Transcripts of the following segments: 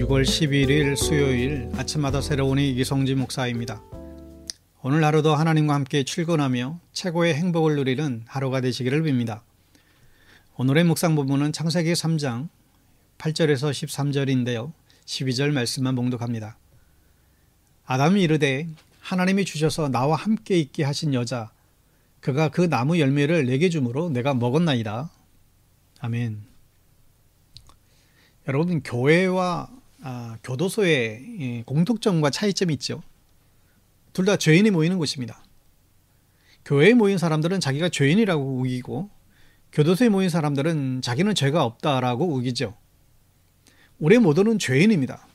6월 11일 수요일 아침마다 새로운 이기성진 목사입니다. 오늘 하루도 하나님과 함께 출근하며 최고의 행복을 누리는 하루가 되시기를 빕니다. 오늘의 묵상 부분은 창세기 3장 8절에서 13절인데요. 12절 말씀만 봉독합니다. 아담이 이르되 하나님이 주셔서 나와 함께 있게 하신 여자 그가 그 나무 열매를 내게 주므로 내가 먹었나이다. 아멘. 여러분, 교회와 교도소의 공통점과 차이점이 있죠. 둘 다 죄인이 모이는 곳입니다. 교회에 모인 사람들은 자기가 죄인이라고 우기고 교도소에 모인 사람들은 자기는 죄가 없다라고 우기죠. 우리 모두는 죄인입니다.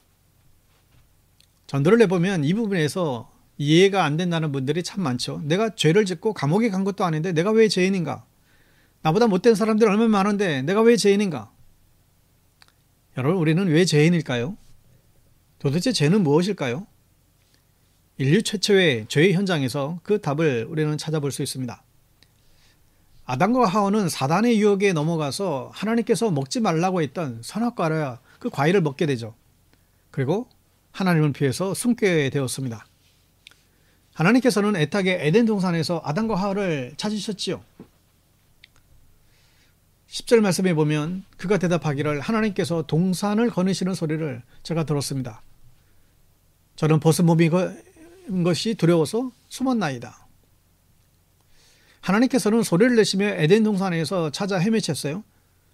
전도를 해보면 이 부분에서 이해가 안 된다는 분들이 참 많죠. 내가 죄를 짓고 감옥에 간 것도 아닌데 내가 왜 죄인인가? 나보다 못된 사람들이 얼마나 많은데 내가 왜 죄인인가? 여러분, 우리는 왜 죄인일까요? 도대체 죄는 무엇일까요? 인류 최초의 죄의 현장에서 그 답을 우리는 찾아볼 수 있습니다. 아담과 하와는 사단의 유혹에 넘어가서 하나님께서 먹지 말라고 했던 선악과라 그 과일을 먹게 되죠. 그리고 하나님을 피해서 숨게 되었습니다. 하나님께서는 애타게 에덴 동산에서 아담과 하와를 찾으셨지요. 10절 말씀에 보면 그가 대답하기를 하나님께서 동산을 거느시는 소리를 제가 들었습니다. 저는 벗은 몸이 것이 두려워서 숨었나이다. 하나님께서는 소리를 내시며 에덴 동산에서 찾아 헤매쳤어요.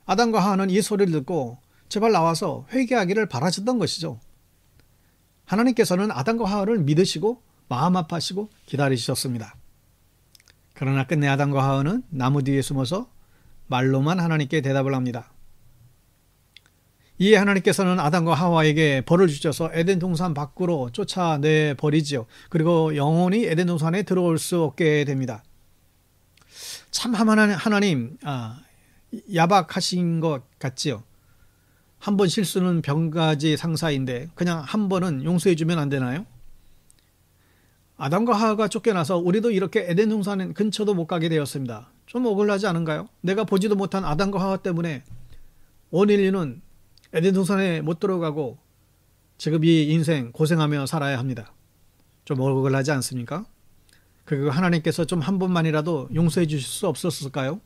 아담과 하와는 이 소리를 듣고 제발 나와서 회개하기를 바라셨던 것이죠. 하나님께서는 아담과 하와를 믿으시고 마음 아파하시고 기다리셨습니다. 그러나 끝내 아담과 하와는 나무 뒤에 숨어서 말로만 하나님께 대답을 합니다. 이에 하나님께서는 아담과 하와에게 벌을 주셔서 에덴 동산 밖으로 쫓아내 버리지요. 그리고 영원히 에덴 동산에 들어올 수 없게 됩니다. 참 하나님 야박하신 것 같지요. 한 번 실수는 병가지 상사인데 그냥 한 번은 용서해 주면 안 되나요? 아담과 하와가 쫓겨나서 우리도 이렇게 에덴 동산 근처도 못 가게 되었습니다. 좀 억울하지 않은가요? 내가 보지도 못한 아담과 하와 때문에 온 인류는 에덴 동산에 못 들어가고 지금 이 인생 고생하며 살아야 합니다. 좀 억울하지 않습니까? 그리고 하나님께서 좀 한 번만이라도 용서해 주실 수 없었을까요?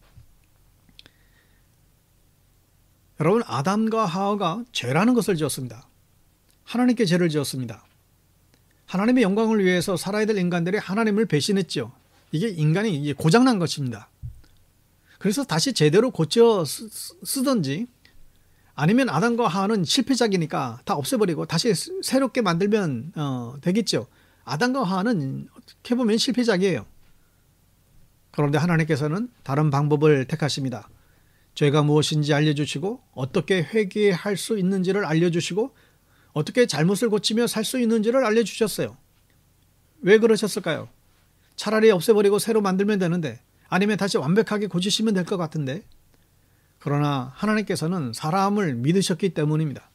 여러분, 아담과 하와가 죄라는 것을 지었습니다. 하나님께 죄를 지었습니다. 하나님의 영광을 위해서 살아야 될 인간들이 하나님을 배신했죠. 이게 인간이 고장난 것입니다. 그래서 다시 제대로 고쳐 쓰든지 아니면 아담과 하와는 실패작이니까 다 없애버리고 다시 새롭게 만들면 되겠죠. 아담과 하와는 어떻게 보면 실패작이에요. 그런데 하나님께서는 다른 방법을 택하십니다. 죄가 무엇인지 알려주시고 어떻게 회개할 수 있는지를 알려주시고 어떻게 잘못을 고치며 살 수 있는지를 알려주셨어요. 왜 그러셨을까요? 차라리 없애버리고 새로 만들면 되는데 아니면 다시 완벽하게 고치시면 될 것 같은데 그러나 하나님께서는 사람을 믿으셨기 때문입니다.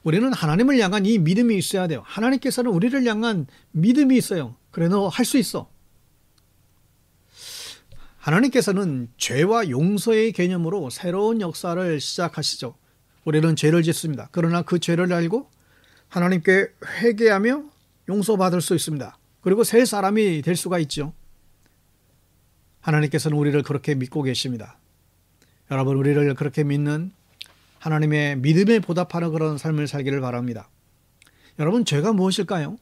우리는 하나님을 향한 이 믿음이 있어야 돼요. 하나님께서는 우리를 향한 믿음이 있어요. 그래 너 할 수 있어. 하나님께서는 죄와 용서의 개념으로 새로운 역사를 시작하시죠. 우리는 죄를 짓습니다. 그러나 그 죄를 알고 하나님께 회개하며 용서받을 수 있습니다. 그리고 새 사람이 될 수가 있죠. 하나님께서는 우리를 그렇게 믿고 계십니다. 여러분, 우리를 그렇게 믿는 하나님의 믿음에 보답하는 그런 삶을 살기를 바랍니다. 여러분, 죄가 무엇일까요?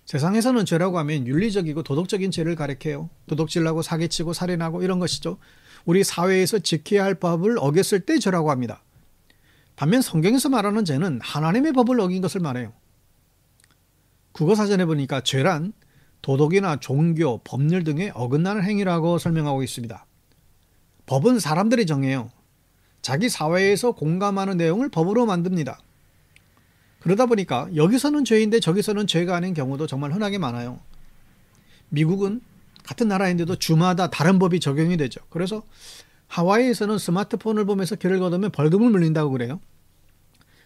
세상에서는 죄라고 하면 윤리적이고 도덕적인 죄를 가리켜요. 도둑질하고 사기치고 살인하고 이런 것이죠. 우리 사회에서 지켜야 할 법을 어겼을 때 죄라고 합니다. 반면 성경에서 말하는 죄는 하나님의 법을 어긴 것을 말해요. 국어사전에 보니까 죄란 도덕이나 종교, 법률 등에 어긋나는 행위라고 설명하고 있습니다. 법은 사람들이 정해요. 자기 사회에서 공감하는 내용을 법으로 만듭니다. 그러다 보니까 여기서는 죄인데 저기서는 죄가 아닌 경우도 정말 흔하게 많아요. 미국은 같은 나라인데도 주마다 다른 법이 적용이 되죠. 그래서 하와이에서는 스마트폰을 보면서 길을 걷으면 벌금을 물린다고 그래요.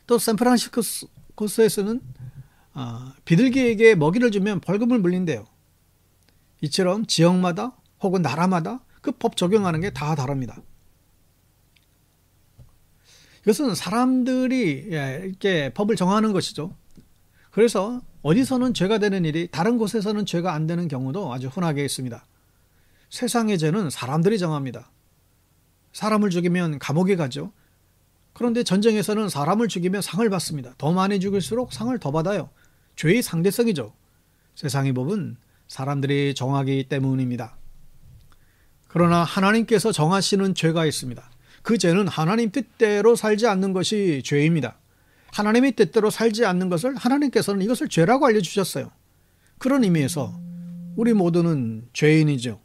또 샌프란시스코에서는 비둘기에게 먹이를 주면 벌금을 물린대요. 이처럼 지역마다 혹은 나라마다 그 법 적용하는 게 다 다릅니다. 이것은 사람들이 이렇게 법을 정하는 것이죠. 그래서 어디서는 죄가 되는 일이 다른 곳에서는 죄가 안 되는 경우도 아주 흔하게 있습니다. 세상의 죄는 사람들이 정합니다. 사람을 죽이면 감옥에 가죠. 그런데 전쟁에서는 사람을 죽이면 상을 받습니다. 더 많이 죽일수록 상을 더 받아요. 죄의 상대성이죠. 세상의 법은 사람들이 정하기 때문입니다. 그러나 하나님께서 정하시는 죄가 있습니다. 그 죄는 하나님 뜻대로 살지 않는 것이 죄입니다. 하나님의 뜻대로 살지 않는 것을 하나님께서는 이것을 죄라고 알려주셨어요. 그런 의미에서 우리 모두는 죄인이죠.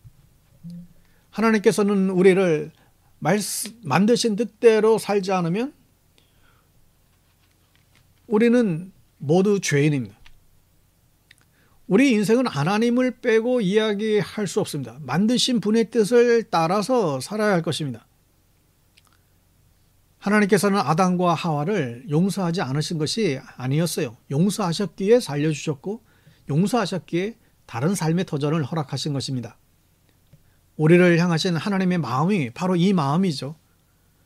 하나님께서는 우리를 만드신 뜻대로 살지 않으면 우리는 모두 죄인입니다. 우리 인생은 하나님을 빼고 이야기할 수 없습니다. 만드신 분의 뜻을 따라서 살아야 할 것입니다. 하나님께서는 아담과 하와를 용서하지 않으신 것이 아니었어요. 용서하셨기에 살려주셨고 용서하셨기에 다른 삶의 도전을 허락하신 것입니다. 우리를 향하신 하나님의 마음이 바로 이 마음이죠.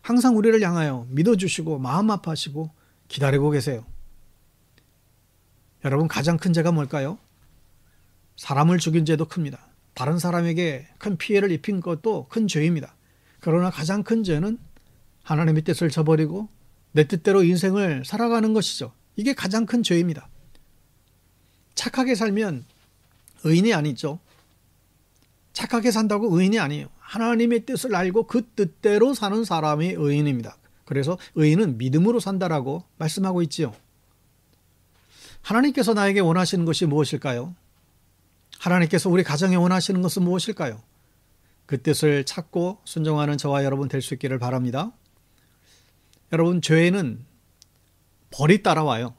항상 우리를 향하여 믿어주시고 마음 아파하시고 기다리고 계세요. 여러분, 가장 큰 죄가 뭘까요? 사람을 죽인 죄도 큽니다. 다른 사람에게 큰 피해를 입힌 것도 큰 죄입니다. 그러나 가장 큰 죄는 하나님의 뜻을 저버리고 내 뜻대로 인생을 살아가는 것이죠. 이게 가장 큰 죄입니다. 착하게 살면 의인이 아니죠. 착하게 산다고 의인이 아니에요. 하나님의 뜻을 알고 그 뜻대로 사는 사람이 의인입니다. 그래서 의인은 믿음으로 산다라고 말씀하고 있지요. 하나님께서 나에게 원하시는 것이 무엇일까요? 하나님께서 우리 가정에 원하시는 것은 무엇일까요? 그 뜻을 찾고 순종하는 저와 여러분 될 수 있기를 바랍니다. 여러분, 죄에는 벌이 따라와요.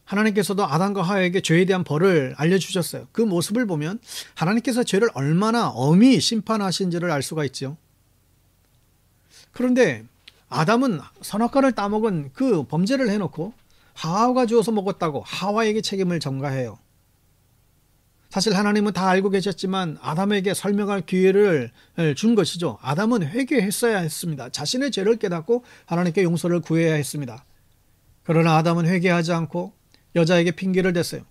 하나님께서도 아담과 하와에게 죄에 대한 벌을 알려주셨어요. 그 모습을 보면 하나님께서 죄를 얼마나 엄히 심판하신지를 알 수가 있죠. 그런데 아담은 선악과를 따먹은 그 범죄를 해놓고 하와가 주어서 먹었다고 하와에게 책임을 전가해요. 사실 하나님은 다 알고 계셨지만 아담에게 설명할 기회를 준 것이죠. 아담은 회개했어야 했습니다. 자신의 죄를 깨닫고 하나님께 용서를 구해야 했습니다. 그러나 아담은 회개하지 않고 여자에게 핑계를 댔어요.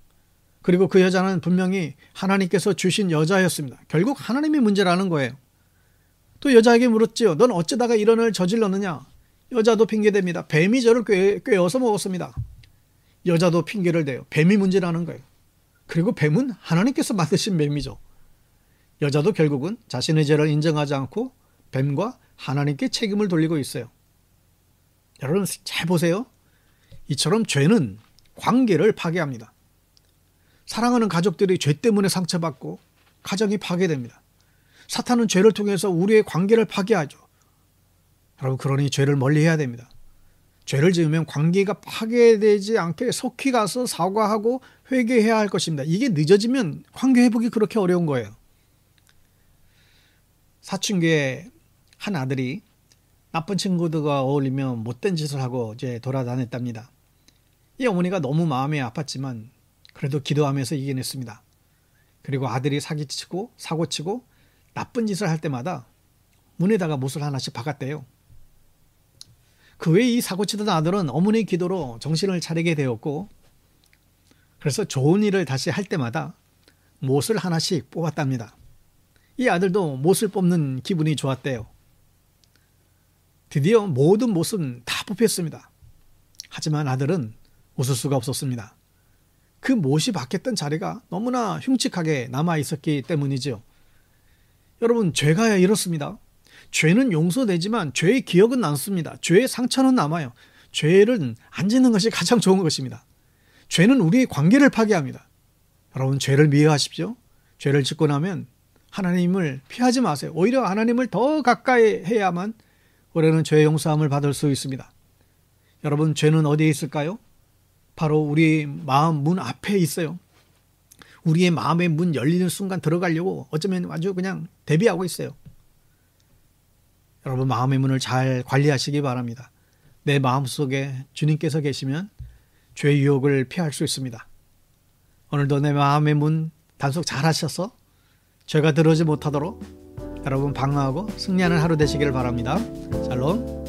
그리고 그 여자는 분명히 하나님께서 주신 여자였습니다. 결국 하나님의 문제라는 거예요. 또 여자에게 물었지요. 넌 어쩌다가 이런 일을 저질렀느냐? 여자도 핑계댑니다. 뱀이 저를 꿰어서 먹었습니다. 여자도 핑계를 대요. 뱀이 문제라는 거예요. 그리고 뱀은 하나님께서 만드신 뱀이죠. 여자도 결국은 자신의 죄를 인정하지 않고 뱀과 하나님께 책임을 돌리고 있어요. 여러분 잘 보세요. 이처럼 죄는 관계를 파괴합니다. 사랑하는 가족들이 죄 때문에 상처받고 가정이 파괴됩니다. 사탄은 죄를 통해서 우리의 관계를 파괴하죠. 여러분, 그러니 죄를 멀리해야 됩니다. 죄를 지으면 관계가 파괴되지 않게 속히 가서 사과하고 회개해야 할 것입니다. 이게 늦어지면 관계 회복이 그렇게 어려운 거예요. 사춘기에 한 아들이 나쁜 친구들과 어울리며 못된 짓을 하고 이제 돌아다녔답니다. 이 어머니가 너무 마음이 아팠지만 그래도 기도하면서 이겨냈습니다. 그리고 아들이 사기치고 사고치고 나쁜 짓을 할 때마다 문에다가 못을 하나씩 박았대요. 그 외에 이 사고치던 아들은 어머니의 기도로 정신을 차리게 되었고, 그래서 좋은 일을 다시 할 때마다 못을 하나씩 뽑았답니다. 이 아들도 못을 뽑는 기분이 좋았대요. 드디어 모든 못은 다 뽑혔습니다. 하지만 아들은 웃을 수가 없었습니다. 그 못이 박혔던 자리가 너무나 흉측하게 남아있었기 때문이죠. 여러분, 죄가 이렇습니다. 죄는 용서되지만 죄의 기억은 남습니다. 죄의 상처는 남아요. 죄를 안 짓는 것이 가장 좋은 것입니다. 죄는 우리의 관계를 파괴합니다. 여러분, 죄를 미워하십시오. 죄를 짓고 나면 하나님을 피하지 마세요. 오히려 하나님을 더 가까이 해야만 우리는 죄의 용서함을 받을 수 있습니다. 여러분, 죄는 어디에 있을까요? 바로 우리 마음 문 앞에 있어요. 우리의 마음의 문 열리는 순간 들어가려고 어쩌면 아주 그냥 대비하고 있어요. 여러분, 마음의 문을 잘 관리하시기 바랍니다. 내 마음속에 주님께서 계시면 죄의 유혹을 피할 수 있습니다. 오늘도 내 마음의 문 단속 잘 하셔서 죄가 들어오지 못하도록 여러분 방어하고 승리하는 하루 되시기를 바랍니다. 샬롬.